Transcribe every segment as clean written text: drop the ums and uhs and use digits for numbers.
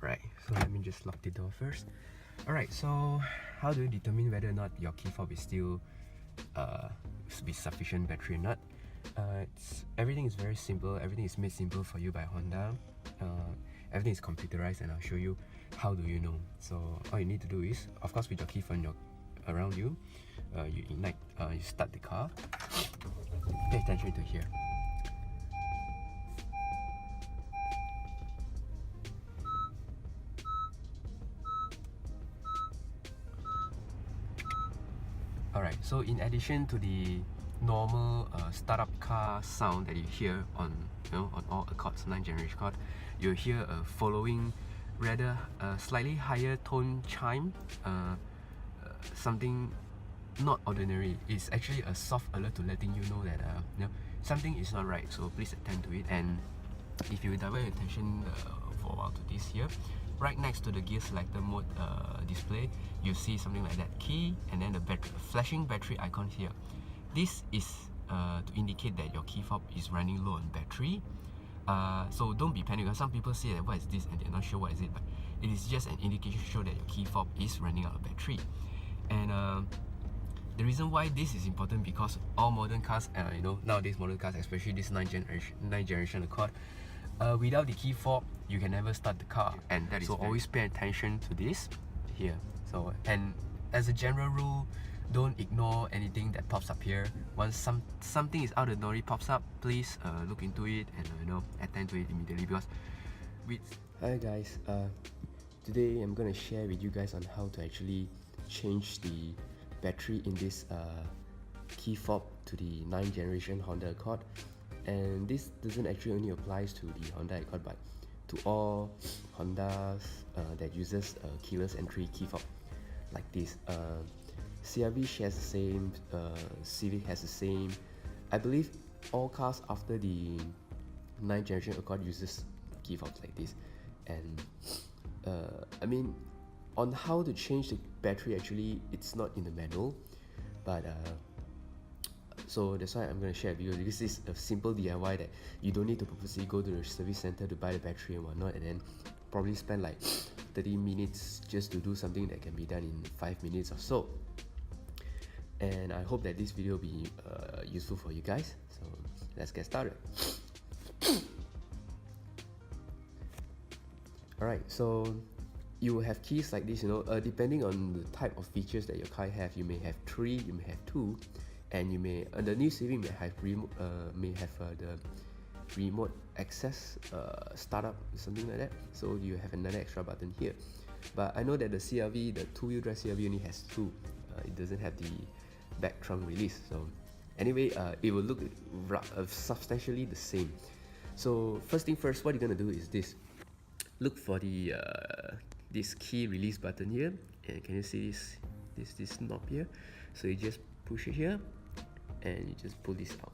Right, so let me just lock the door first. Alright, so how do you determine whether or not your key fob is still with sufficient battery or not? Everything is very simple. Everything is made simple for you by Honda. Everything is computerized, and I'll show you how do you know. So all you need to do is, of course, with your key fob around you, you ignite, you start the car. Pay attention to here. Alright, so in addition to the normal startup car sound that you hear on on all Accords 9th generation Accord, you'll hear a following rather slightly higher tone chime, something not ordinary. It's actually a soft alert to letting you know that something is not right, so please attend to it. And if you divert your attention for a while to this here, right next to the gear selector mode display, you see something like that, key, and then the flashing battery icon here. This is to indicate that your key fob is running low on battery. So don't be panicked, because some people say that what is this and they're not sure what is it, but it is just an indication to show that your key fob is running out of battery. And the reason why this is important, because all modern cars, nowadays modern cars, especially this 9th generation Accord, without the key fob, you can never start the car, and that is always pay attention to this here. So, and as a general rule, don't ignore anything that pops up here. Once something is out of the ordinary pops up, please look into it and attend to it immediately. Because hi guys, today I'm gonna share with you guys on how to actually change the battery in this key fob to the 9th generation Honda Accord. And this doesn't actually only applies to the Honda Accord, but to all Hondas that uses keyless entry key fob like this. CR-V shares the same, Civic has the same. I believe all cars after the 9th generation Accord uses key fobs like this. And I mean, on how to change the battery, actually it's not in the manual, but so that's why I'm going to share with you, because this is a simple DIY that you don't need to purposely go to the service center to buy the battery and whatnot, and then probably spend like 30 minutes just to do something that can be done in 5 minutes or so. And I hope that this video will be useful for you guys. So let's get started. Alright, so you will have keys like this, depending on the type of features that your car have. You may have 3, you may have 2, and you may the new Civic may have the remote access startup, something like that. So you have another extra button here. But I know that the CR-V, the 2-wheel drive CR-V, only has 2. It doesn't have the back trunk release. So anyway, it will look substantially the same. So first thing first, what you're gonna do is this. Look for the this key release button here, and can you see this knob here? So you just push it here, and you just pull this out.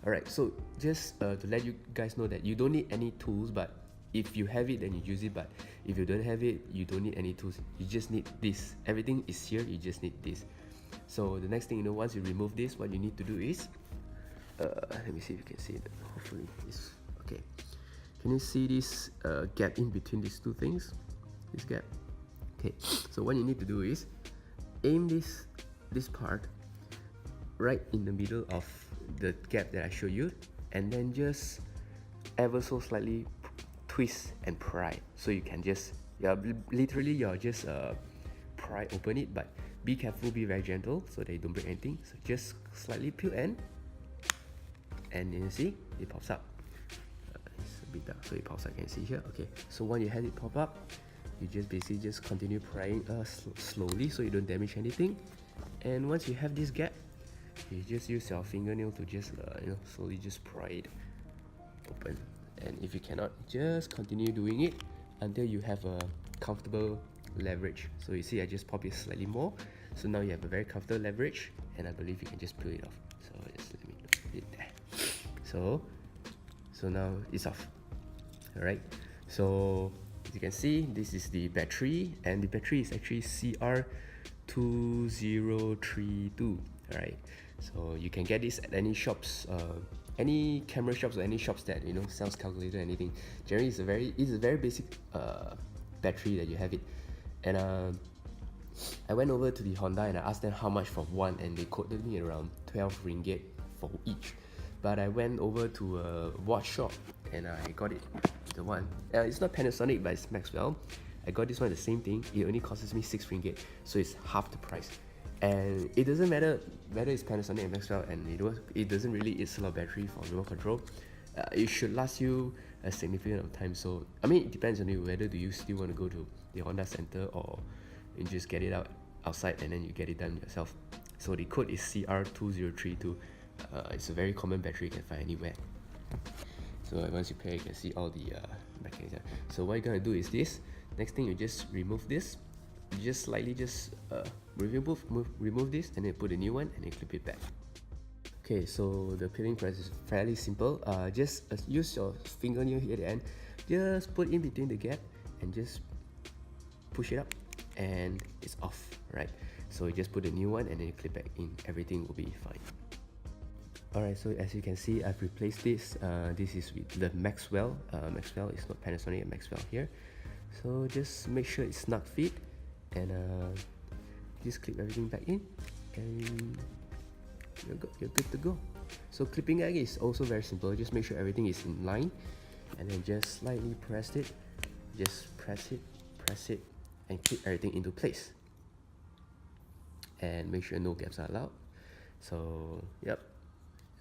Alright, so just to let you guys know that you don't need any tools, but if you have it, then you use it. But if you don't have it, you don't need any tools. You just need this. Everything is here, you just need this. So the next thing, once you remove this, what you need to do is, let me see if you can see it. Hopefully it's okay. Can you see this gap in between these two things? This gap. Okay, so what you need to do is aim this part right in the middle of the gap that I showed you, and then just ever so slightly twist and pry. So you can just, literally you're just pry open it, but be careful, be very gentle so that you don't break anything. So just slightly peel and you see it pops up. It's a bit dark, so it pops up. Can you see here? Okay, so when you have it pop up, you just basically just continue prying slowly so you don't damage anything. And once you have this gap, you just use your fingernail to just slowly just pry it open. And if you cannot, just continue doing it until you have a comfortable leverage. So you see, I just pop it slightly more, so now you have a very comfortable leverage, and I believe you can just peel it off. So just let me put it there. So now it's off. Alright, so as you can see, this is the battery, and the battery is actually CR2032. Alright, so you can get this at any shops, any camera shops or any shops that sells calculator or anything. Generally, it's a very basic battery that you have it. And I went over to the Honda and I asked them how much for one, and they quoted me around 12 ringgit for each. But I went over to a watch shop and I got it, the one. It's not Panasonic, but it's Maxwell. I got this one, the same thing. It only costs me 6 ringgit, so it's half the price. And it doesn't matter whether it's Panasonic or Maxwell, and it doesn't really eat a lot of battery for remote control. It should last you a significant amount of time. So I mean, it depends on you whether do you still want to go to the Honda Center or you just get it outside and then you get it done yourself. So the code is CR2032. It's a very common battery you can find anywhere. So once you pair, you can see all the mechanism. So what you're gonna do is this. Next thing, you just remove this. You just slightly remove this and then put a new one and then clip it back. Okay, so the clipping process is fairly simple. Just use your fingernail here at the end. Just put in between the gap and just push it up, and it's off, right? So you just put a new one and then you clip back in. Everything will be fine. Alright, so as you can see, I've replaced this. This is with the Maxwell. Maxwell is not Panasonic, Maxwell here. So just make sure it's snug fit, and just clip everything back in, and you're good to go. So clipping egg is also very simple. Just make sure everything is in line, and then just slightly press it. Just press it, and clip everything into place. And make sure no gaps are allowed. So yep.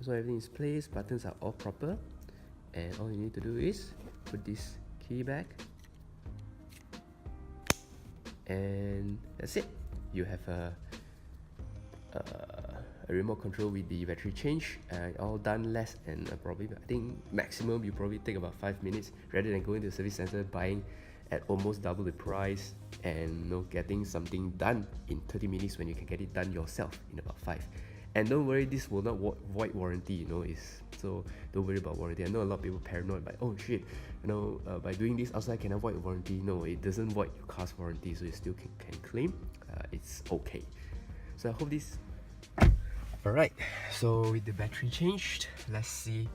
So everything is placed, buttons are all proper, and all you need to do is put this key back, and that's it. You have a remote control with the battery change, all done less than probably, I think maximum you probably take about 5 minutes, rather than going to the service center buying at almost double the price and getting something done in 30 minutes when you can get it done yourself in about 5. And don't worry, this will not void warranty, so don't worry about warranty. I know a lot of people paranoid by, oh shit, by doing this outside can I void warranty? No, it doesn't void your car's warranty, so you still can claim. It's okay. So I hope this. Alright, so with the battery changed, let's see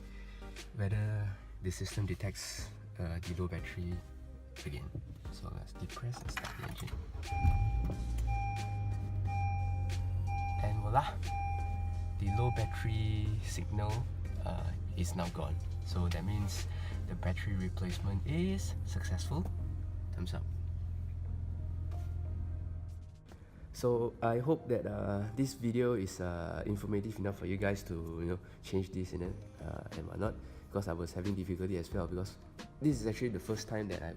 whether the system detects the low battery again. So let's depress and start the engine. And voila! The low battery signal is now gone. So that means the battery replacement is successful. Thumbs up. So I hope that this video is informative enough for you guys to change this and whatnot, because I was having difficulty as well, because this is actually the first time that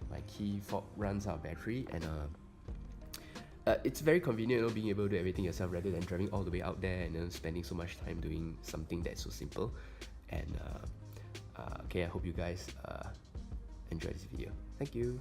my Keyfob runs out of battery, and it's very convenient being able to do everything yourself rather than driving all the way out there and spending so much time doing something that's so simple. And okay, I hope you guys enjoy this video. Thank you.